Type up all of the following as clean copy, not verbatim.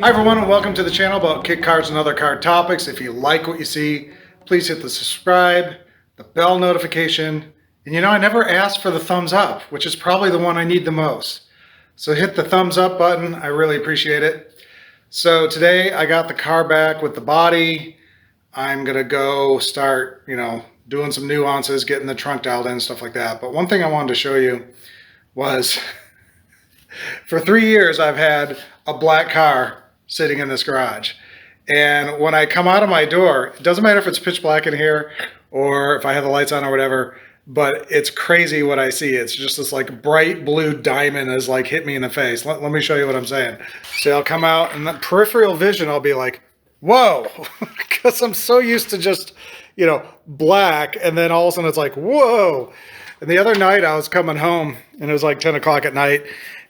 Hi everyone, and welcome to the channel about kit cards and other card topics. If you like what you see, please hit the subscribe, the bell notification, and I never asked for the thumbs up, which is probably the one I need the most. So hit the thumbs up button, I really appreciate it. So today I got the car back with the body. I'm gonna go start, doing some nuances, getting the trunk dialed in, stuff like that. But one thing I wanted to show you was for 3 years I've had a black car sitting in this garage, and when I come out of my door, it doesn't matter if it's pitch black in here or if I have the lights on or whatever, but it's crazy what I see. It's just this like bright blue diamond has like hit me in the face. Let me show you what I'm saying. So I'll come out and the peripheral vision, I'll be like, whoa, because I'm so used to just, black, and then all of a sudden it's like, whoa. And the other night I was coming home and it was like 10 o'clock at night,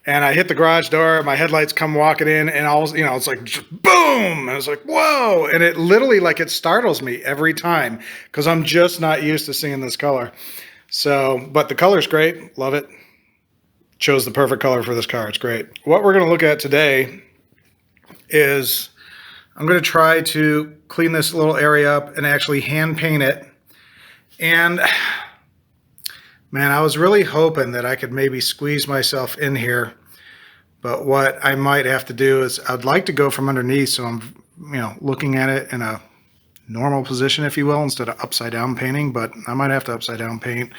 and I hit the garage door, my headlights come walking in, and all, it's like boom. And I was like, whoa. And it literally, like, it startles me every time because I'm just not used to seeing this color. So, but the color's great. Love it. Chose the perfect color for this car. It's great. What we're going to look at today is I'm going to try to clean this little area up and actually hand paint it. And man, I was really hoping that I could maybe squeeze myself in here, but what I might have to do is I'd like to go from underneath, so I'm, looking at it in a normal position, if you will, instead of upside down painting, but I might have to upside down paint,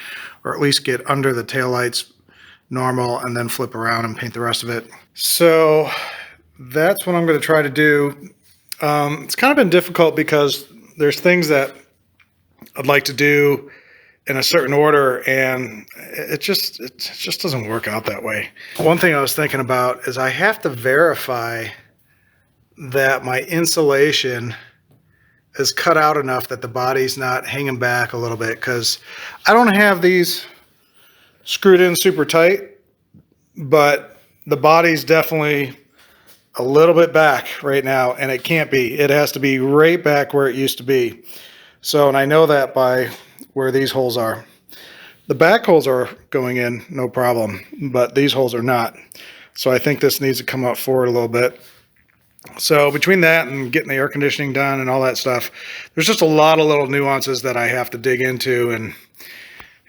or at least get under the taillights normal and then flip around and paint the rest of it. So that's what I'm going to try to do. It's kind of been difficult because there's things that I'd like to do in a certain order, and it just doesn't work out that way. One thing I was thinking about is I have to verify that my insulation is cut out enough that the body's not hanging back a little bit, because I don't have these screwed in super tight, but the body's definitely a little bit back right now, and it can't be. It has to be right back where it used to be. So, and I know that by where these holes are. The back holes are going in, no problem, but these holes are not. So I think this needs to come up forward a little bit. So between that and getting the air conditioning done and all that stuff, there's just a lot of little nuances that I have to dig into,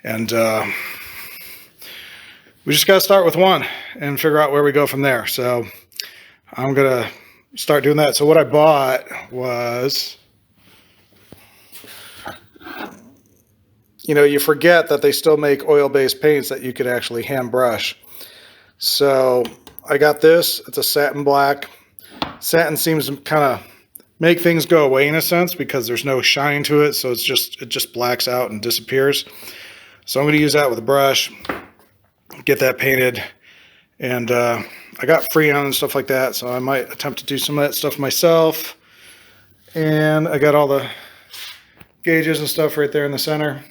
and we just got to start with one and figure out where we go from there. So I'm gonna start doing that. So what I bought was, you forget that they still make oil-based paints that you could actually hand brush. So I got this. It's a satin black. Satin seems to kind of make things go away in a sense because there's no shine to it, so it just blacks out and disappears. So I'm going to use that with a brush, get that painted, and I got Freon and stuff like that, so I might attempt to do some of that stuff myself. And I got all the gauges and stuff right there in the center.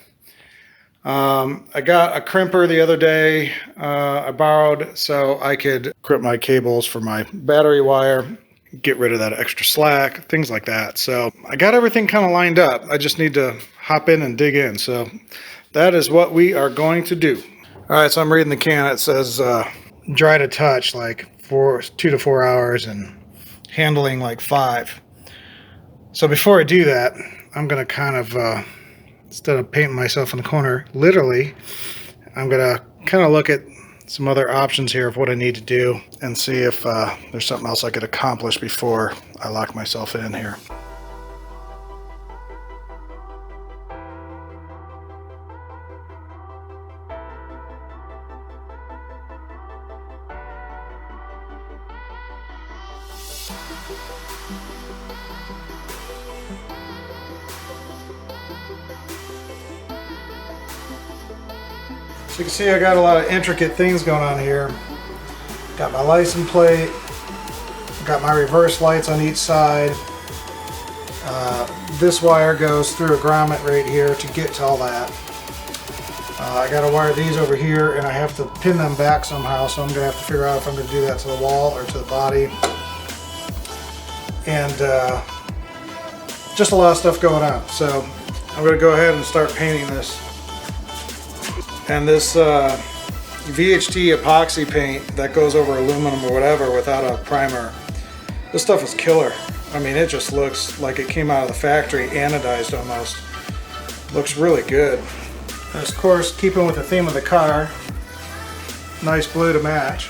I got a crimper the other day I borrowed so I could crimp my cables for my battery wire, get rid of that extra slack, things like that. So I got everything kind of lined up. I just need to hop in and dig in. So that is what we are going to do. All right, so I'm reading the can. It says dry to touch like 2 to 4 hours and handling like 5. So before I do that, I'm going to kind of instead of painting myself in the corner, literally, I'm going to kind of look at some other options here of what I need to do and see if there's something else I could accomplish before I lock myself in here. So you can see I got a lot of intricate things going on here. Got my license plate, got my reverse lights on each side. This wire goes through a grommet right here to get to all that. I got to wire these over here, and I have to pin them back somehow, so I'm going to have to figure out if I'm going to do that to the wall or to the body. And just a lot of stuff going on. So I'm going to go ahead and start painting this. And this VHT epoxy paint that goes over aluminum or whatever without a primer This stuff is killer. I mean, it just looks like it came out of the factory, anodized almost. Looks really good. And of course, keeping with the theme of the car, nice blue to match.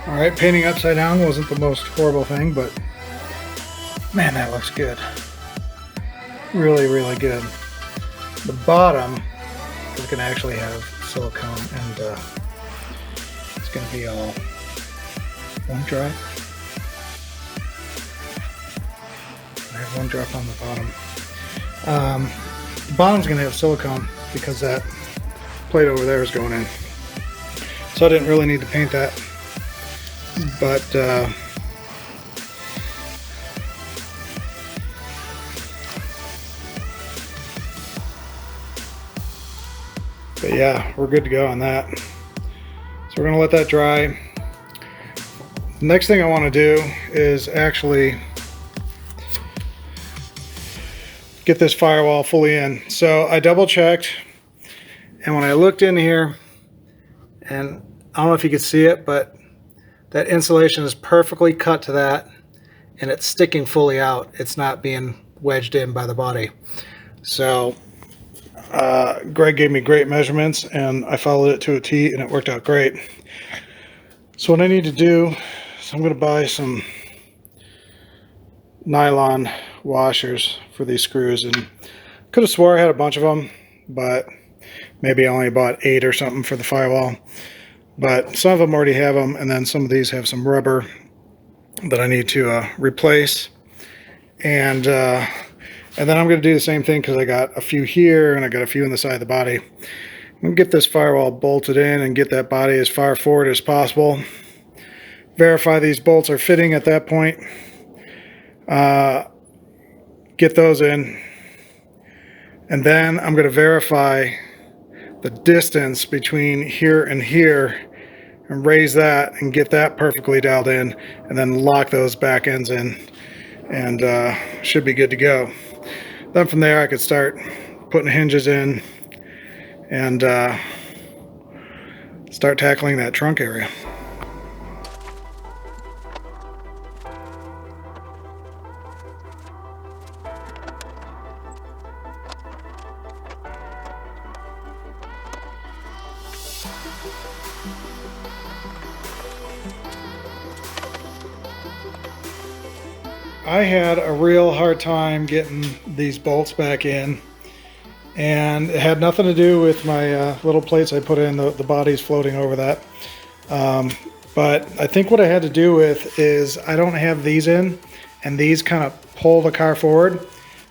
Alright, painting upside down wasn't the most horrible thing, but man, that looks good. Really, really good. The bottom is going to actually have silicone, and it's going to be all one dry. I have one drop on the bottom. The bottom's going to have silicone because that plate over there is going in. So I didn't really need to paint that. But yeah, we're good to go on that. So we're going to let that dry. Next thing I want to do is actually get this firewall fully in. So I double checked, and when I looked in here, and I don't know if you could see it, but that insulation is perfectly cut to that, and it's sticking fully out. It's not being wedged in by the body. So Greg gave me great measurements, and I followed it to a T, and it worked out great. So what I need to do is I'm going to buy some nylon washers for these screws, and could have swore I had a bunch of them, but maybe I only bought 8 or something for the firewall. But some of them already have them, and then some of these have some rubber that I need to replace. And then I'm going to do the same thing because I got a few here and I got a few in the side of the body. I'm going to get this firewall bolted in and get that body as far forward as possible. Verify these bolts are fitting at that point. Get those in. And then I'm going to verify the distance between here and here and raise that and get that perfectly dialed in, and then lock those back ends in, and should be good to go. Then from there I could start putting hinges in and start tackling that trunk area. I had a real hard time getting these bolts back in, and it had nothing to do with my little plates I put in, the bodies floating over that. But I think what I had to do with is I don't have these in, and these kind of pull the car forward.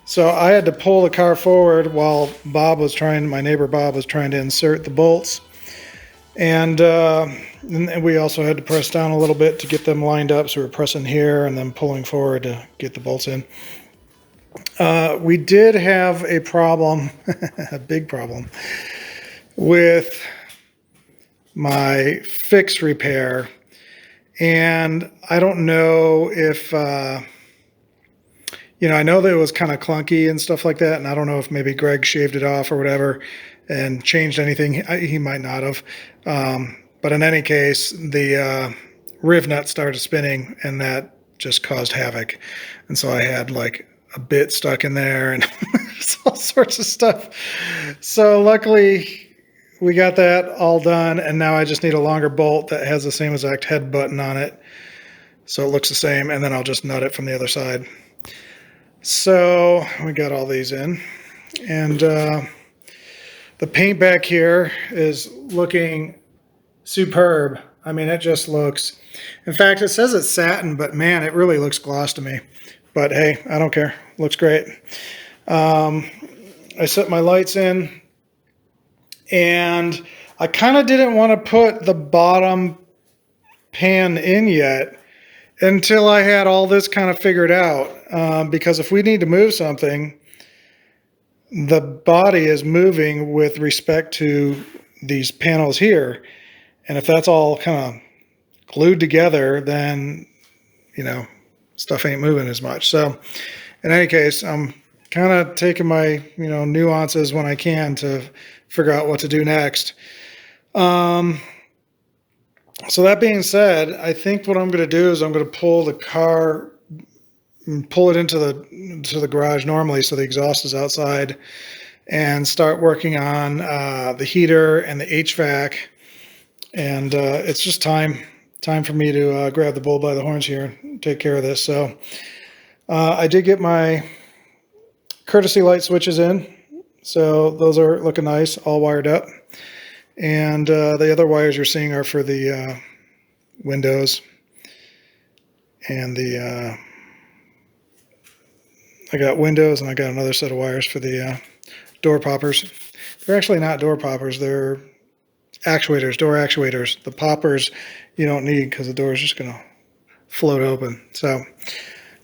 So I had to pull the car forward while my neighbor Bob was trying to insert the bolts. And we also had to press down a little bit to get them lined up. So we're pressing here and then pulling forward to get the bolts in. We did have a problem, a big problem, with my fix repair. And I don't know if, I know that it was kind of clunky and stuff like that. And I don't know if maybe Greg shaved it off or whatever and changed anything. He might not have. But in any case, the riv nut started spinning, and that just caused havoc. And so I had like a bit stuck in there and all sorts of stuff. So luckily we got that all done, and now I just need a longer bolt that has the same exact head button on it, so it looks the same, and then I'll just nut it from the other side. So we got all these in, and the paint back here is looking superb. I mean, it just looks, in fact, it says it's satin, but man, it really looks gloss to me. But hey, I don't care. Looks great. I set my lights in, and I kind of didn't want to put the bottom pan in yet until I had all this kind of figured out, because if we need to move something, the body is moving with respect to these panels here, and if that's all kind of glued together, then stuff ain't moving as much. So in any case, I'm kind of taking my nuances when I can to figure out what to do next. So that being said, I think what I'm going to do is I'm going to pull the car, pull it into the garage normally, so the exhaust is outside, and start working on the heater and the HVAC. And it's just time for me to grab the bull by the horns here and take care of this. So I did get my courtesy light switches in, so those are looking nice, all wired up. And the other wires you're seeing are for the windows and the I got windows, and I got another set of wires for the door poppers. They're actually not door poppers, they're actuators, door actuators. The poppers you don't need because the door is just going to float open. So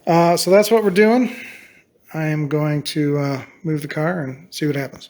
so that's what we're doing. I am going to move the car and see what happens.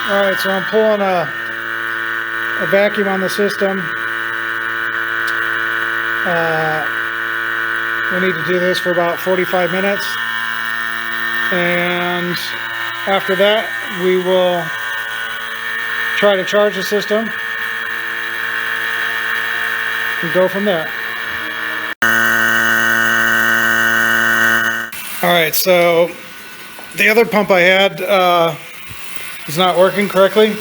Alright, so I'm pulling a vacuum on the system. We need to do this for about 45 minutes. And after that, we will try to charge the system and go from there. Alright, so the other pump I had is not working correctly.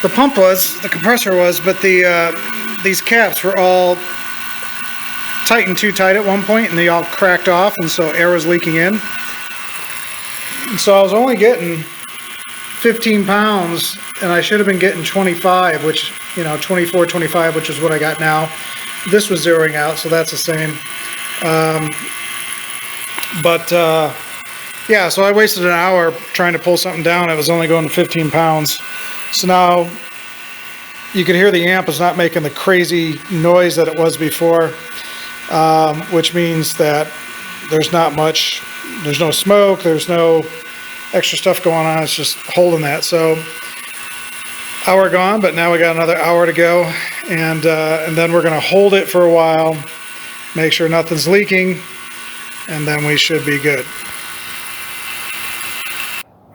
The pump was, the compressor was, but these caps were all tightened too tight at one point and they all cracked off, and so air was leaking in. And so I was only getting 15 pounds and I should have been getting 25, which, you know, 24, 25, which is what I got now. This was zeroing out, so that's the same. Yeah, so I wasted an hour trying to pull something down. It was only going to 15 pounds. So now you can hear the amp is not making the crazy noise that it was before, which means that there's not much, there's no smoke, there's no extra stuff going on. It's just holding that. So hour gone, but now we got another hour to go, and then we're going to hold it for a while, make sure nothing's leaking, and then we should be good.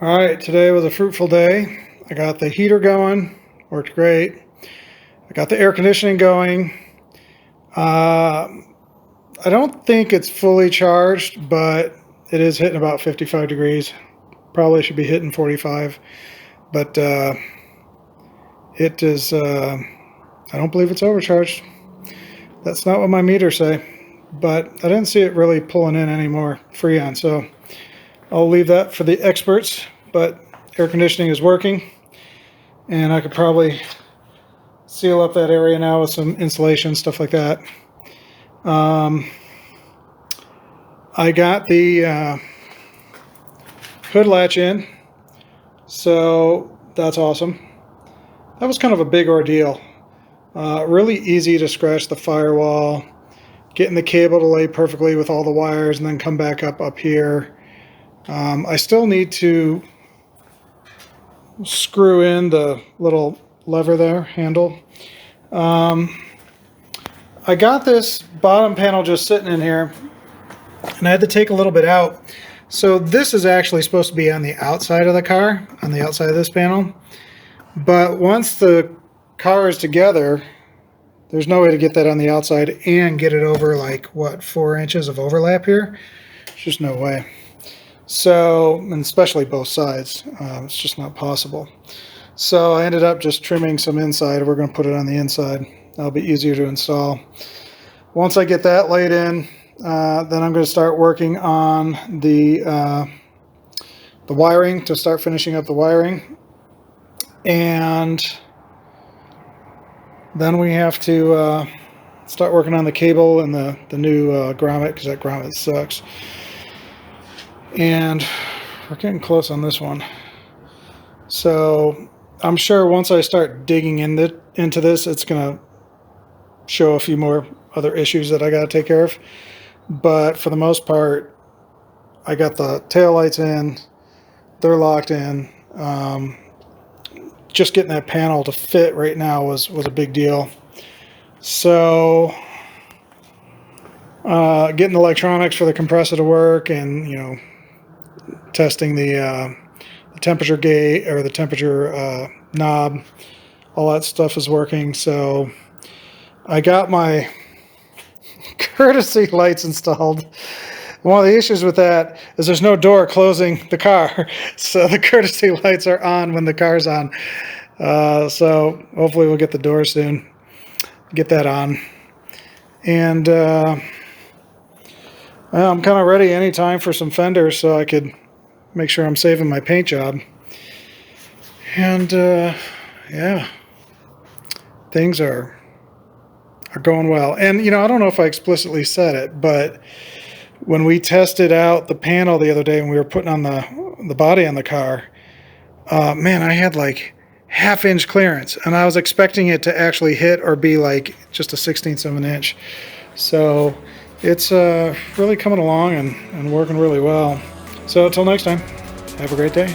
All right, today was a fruitful day. I got the heater going, worked great. I got the air conditioning going. I don't think it's fully charged, but it is hitting about 55 degrees. Probably should be hitting 45, but it is, I don't believe it's overcharged. That's not what my meters say, but I didn't see it really pulling in any more Freon, so I'll leave that for the experts. But air conditioning is working, and I could probably seal up that area now with some insulation, stuff like that. I got the hood latch in, so that's awesome. That was kind of a big ordeal. Really easy to scratch the firewall, getting the cable to lay perfectly with all the wires, and then come back up here. I still need to screw in the little lever there, handle. I got this bottom panel just sitting in here, and I had to take a little bit out. So this is actually supposed to be on the outside of the car, on the outside of this panel. But once the car is together, there's no way to get that on the outside and get it over like, what, 4 inches of overlap here? There's just no way. So, and especially both sides, it's just not possible. So I ended up just trimming some inside. We're going to put it on the inside. That'll be easier to install. Once I get that laid in, then I'm going to start working on the wiring, to start finishing up the wiring. And then we have to start working on the cable and the new grommet, because that grommet sucks. And we're getting close on this one. So I'm sure once I start digging into this, it's going to show a few more other issues that I got to take care of. But for the most part, I got the taillights in. They're locked in. Just getting that panel to fit right now was a big deal. So getting the electronics for the compressor to work, and, you know, testing the temperature gauge, or the temperature knob, all that stuff is working. So I got my courtesy lights installed. One of the issues with that is there's no door closing the car, so the courtesy lights are on when the car's on. So hopefully we'll get the door soon, get that on. And well, I'm kind of ready anytime for some fenders, so I could make sure I'm saving my paint job. And yeah, things are going well. And, you know, I don't know if I explicitly said it, but when we tested out the panel the other day and we were putting on the body on the car, man, I had like half-inch clearance, and I was expecting it to actually hit or be like just a 1/16 of an inch. So it's really coming along and working really well. So until next time, have a great day.